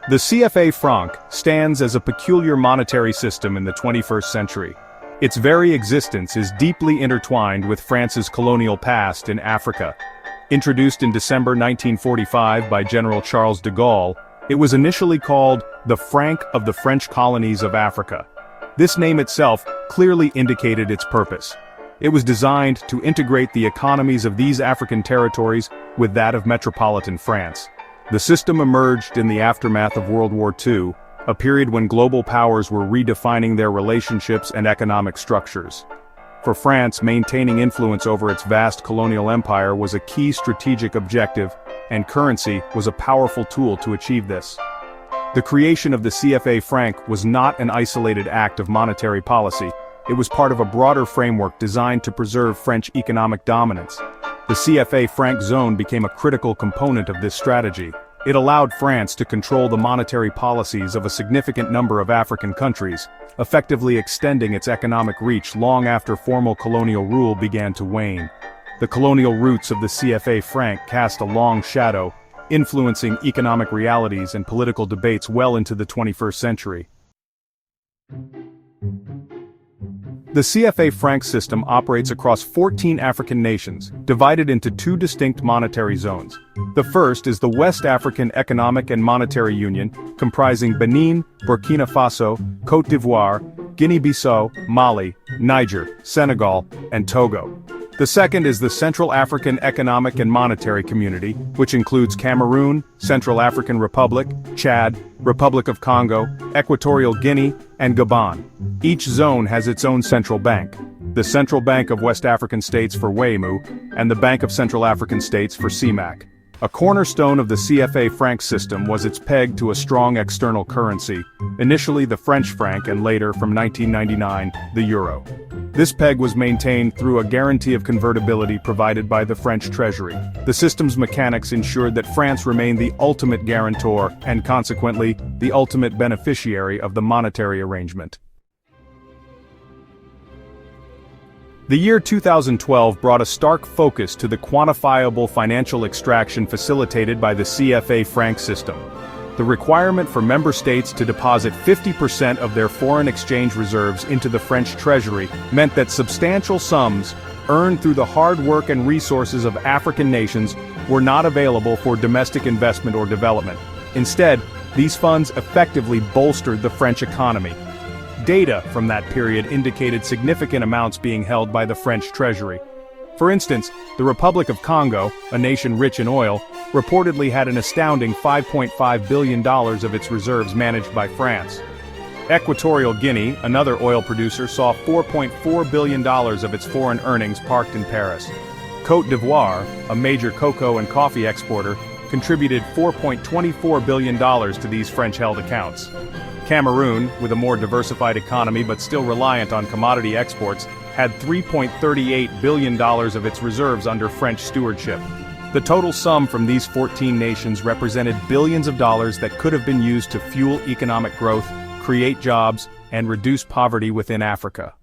The CFA franc stands as a peculiar monetary system in the 21st century. Its very existence is deeply intertwined with France's colonial past in Africa. Introduced in December 1945 by General Charles de Gaulle, it was initially called the franc of the French colonies of Africa. This name itself clearly indicated its purpose. It was designed to integrate the economies of these African territories with that of metropolitan France. The system emerged in the aftermath of World War II, a period when global powers were redefining their relationships and economic structures. For France, maintaining influence over its vast colonial empire was a key strategic objective, and currency was a powerful tool to achieve this. The creation of the CFA franc was not an isolated act of monetary policy. It was part of a broader framework designed to preserve French economic dominance. The CFA franc zone became a critical component of this strategy. It allowed France to control the monetary policies of a significant number of African countries, effectively extending its economic reach long after formal colonial rule began to wane. The colonial roots of the CFA franc cast a long shadow, influencing economic realities and political debates well into the 21st century. The CFA franc system operates across 14 African nations, divided into two distinct monetary zones. The first is the West African Economic and Monetary Union, comprising Benin, Burkina Faso, Côte d'Ivoire, Guinea-Bissau, Mali, Niger, Senegal, and Togo. The second is the Central African Economic and Monetary Community, which includes Cameroon, Central African Republic, Chad, Republic of Congo, Equatorial Guinea, and Gabon. Each zone has its own central bank: the Central Bank of West African States for WAMU, and the Bank of Central African States for CMAC. A cornerstone of the CFA franc system was its peg to a strong external currency, initially the French franc and later, from 1999, the euro. This peg was maintained through a guarantee of convertibility provided by the French treasury. The system's mechanics ensured that France remained the ultimate guarantor and consequently, the ultimate beneficiary of the monetary arrangement. The year 2012 brought a stark focus to the quantifiable financial extraction facilitated by the CFA franc system. The requirement for member states to deposit 50% of their foreign exchange reserves into the French treasury meant that substantial sums, earned through the hard work and resources of African nations, were not available for domestic investment or development. Instead, these funds effectively bolstered the French economy. Data from that period indicated significant amounts being held by the French treasury. For instance, the Republic of Congo, a nation rich in oil, reportedly had an astounding $5.5 billion of its reserves managed by France. Equatorial Guinea, another oil producer, saw $4.4 billion of its foreign earnings parked in Paris. Côte d'Ivoire, a major cocoa and coffee exporter, contributed $4.24 billion to these French-held accounts. Cameroon, with a more diversified economy but still reliant on commodity exports, had $3.38 billion of its reserves under French stewardship. The total sum from these 14 nations represented billions of dollars that could have been used to fuel economic growth, create jobs, and reduce poverty within Africa.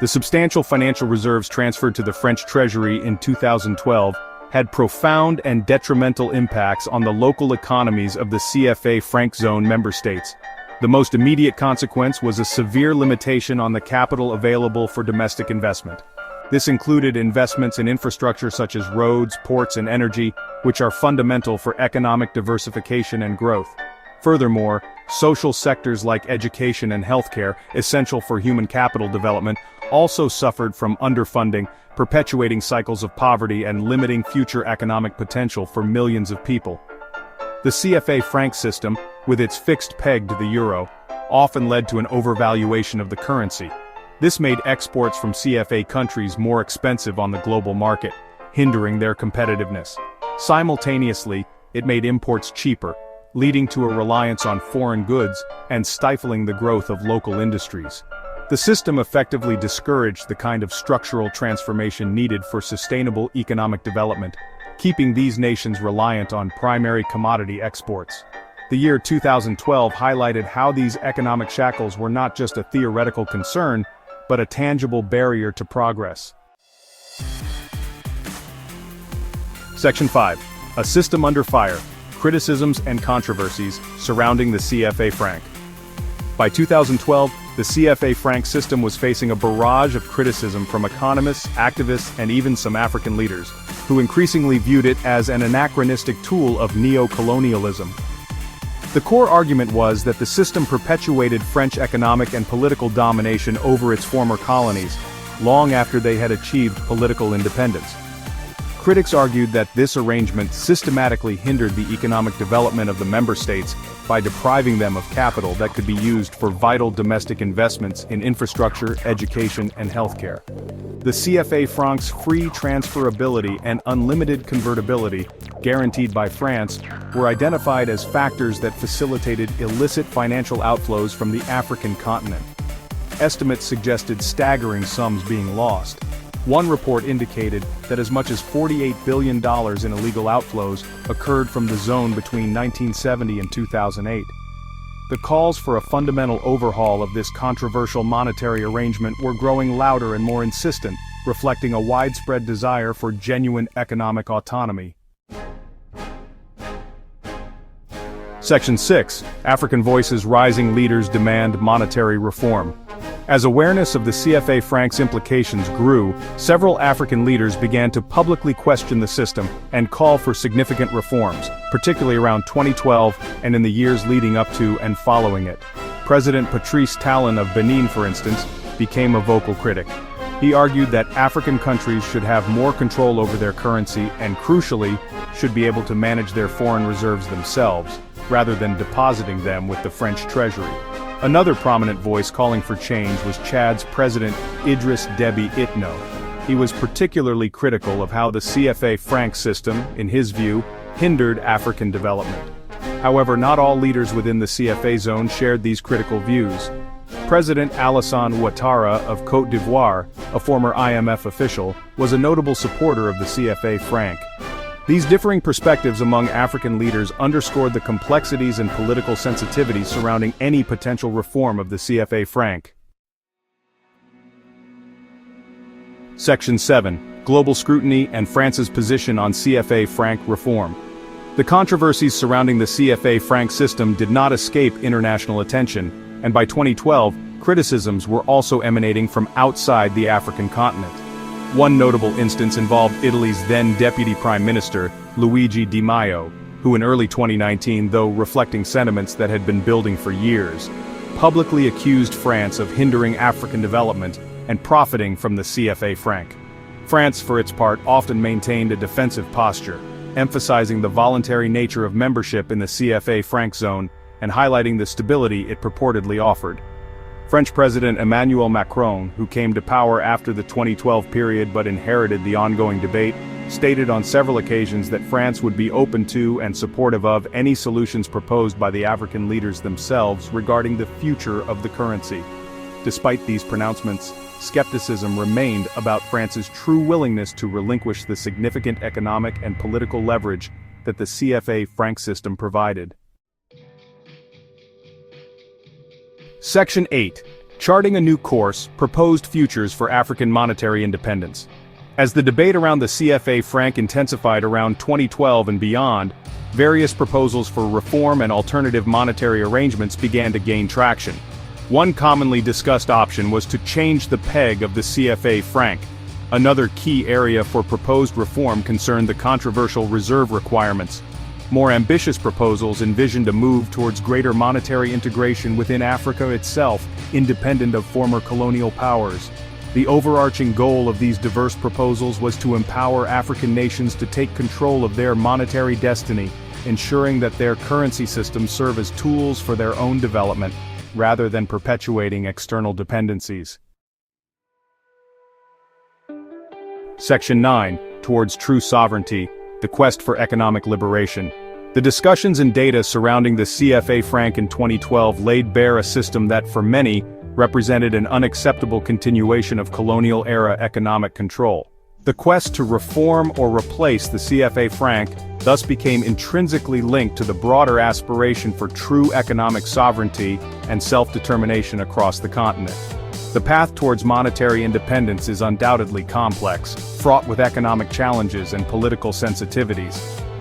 The substantial financial reserves transferred to the French treasury in 2012 had profound and detrimental impacts on the local economies of the CFA franc zone member states. The most immediate consequence was a severe limitation on the capital available for domestic investment. This included investments in infrastructure such as roads, ports, and energy, which are fundamental for economic diversification and growth. Furthermore, social sectors like education and healthcare, essential for human capital development, also suffered from underfunding, perpetuating cycles of poverty and limiting future economic potential for millions of people. The CFA franc system, with its fixed peg to the euro, often led to an overvaluation of the currency. This made exports from CFA countries more expensive on the global market, hindering their competitiveness. Simultaneously, it made imports cheaper, leading to a reliance on foreign goods and stifling the growth of local industries. The system effectively discouraged the kind of structural transformation needed for sustainable economic development, keeping these nations reliant on primary commodity exports. The year 2012 highlighted how these economic shackles were not just a theoretical concern, but a tangible barrier to progress. Section 5. A system under fire, criticisms and controversies surrounding the CFA franc. By 2012, the CFA franc system was facing a barrage of criticism from economists, activists, and even some African leaders, who increasingly viewed it as an anachronistic tool of neo-colonialism. The core argument was that the system perpetuated French economic and political domination over its former colonies, long after they had achieved political independence. Critics argued that this arrangement systematically hindered the economic development of the member states by depriving them of capital that could be used for vital domestic investments in infrastructure, education, and healthcare. The CFA franc's free transferability and unlimited convertibility, guaranteed by France, were identified as factors that facilitated illicit financial outflows from the African continent. Estimates suggested staggering sums being lost. One report indicated that as much as $48 billion in illegal outflows occurred from the zone between 1970 and 2008. The calls for a fundamental overhaul of this controversial monetary arrangement were growing louder and more insistent, reflecting a widespread desire for genuine economic autonomy. Section 6. African Voices: Rising Leaders Demand Monetary Reform. As awareness of the CFA franc's implications grew, several African leaders began to publicly question the system and call for significant reforms, particularly around 2012 and in the years leading up to and following it. President Patrice Talon of Benin, for instance, became a vocal critic. He argued that African countries should have more control over their currency and, crucially, should be able to manage their foreign reserves themselves, rather than depositing them with the French treasury. Another prominent voice calling for change was Chad's President Idriss Déby Itno. He was particularly critical of how the CFA franc system, in his view, hindered African development. However, not all leaders within the CFA zone shared these critical views. President Alassane Ouattara of Côte d'Ivoire, a former IMF official, was a notable supporter of the CFA franc. These differing perspectives among African leaders underscored the complexities and political sensitivities surrounding any potential reform of the CFA franc. Section 7. Global Scrutiny and France's Position on CFA franc Reform. The controversies surrounding the CFA franc system did not escape international attention, and by 2012, criticisms were also emanating from outside the African continent. One notable instance involved Italy's then Deputy Prime Minister, Luigi Di Maio, who in early 2019, though reflecting sentiments that had been building for years, publicly accused France of hindering African development and profiting from the CFA franc. France, for its part, often maintained a defensive posture, emphasizing the voluntary nature of membership in the CFA franc zone and highlighting the stability it purportedly offered. French President Emmanuel Macron, who came to power after the 2012 period but inherited the ongoing debate, stated on several occasions that France would be open to and supportive of any solutions proposed by the African leaders themselves regarding the future of the currency. Despite these pronouncements, skepticism remained about France's true willingness to relinquish the significant economic and political leverage that the CFA franc system provided. Section 8. Charting a New Course, Proposed Futures for African Monetary Independence. As the debate around the CFA franc intensified around 2012 and beyond, various proposals for reform and alternative monetary arrangements began to gain traction. One commonly discussed option was to change the peg of the CFA franc. Another key area for proposed reform concerned the controversial reserve requirements. More ambitious proposals envisioned a move towards greater monetary integration within Africa itself, independent of former colonial powers. The overarching goal of these diverse proposals was to empower African nations to take control of their monetary destiny, ensuring that their currency systems serve as tools for their own development, rather than perpetuating external dependencies. Section 9. Towards True Sovereignty, the Quest for Economic Liberation. The discussions and data surrounding the CFA franc in 2012 laid bare a system that, for many, represented an unacceptable continuation of colonial-era economic control. The quest to reform or replace the CFA franc thus became intrinsically linked to the broader aspiration for true economic sovereignty and self-determination across the continent. The path towards monetary independence is undoubtedly complex, fraught with economic challenges and political sensitivities.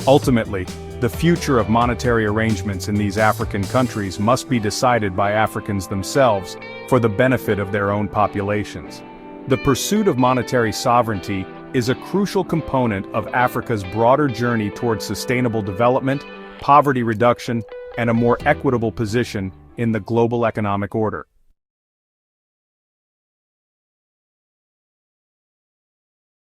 Ultimately, the future of monetary arrangements in these African countries must be decided by Africans themselves for the benefit of their own populations. The pursuit of monetary sovereignty is a crucial component of Africa's broader journey towards sustainable development, poverty reduction, and a more equitable position in the global economic order.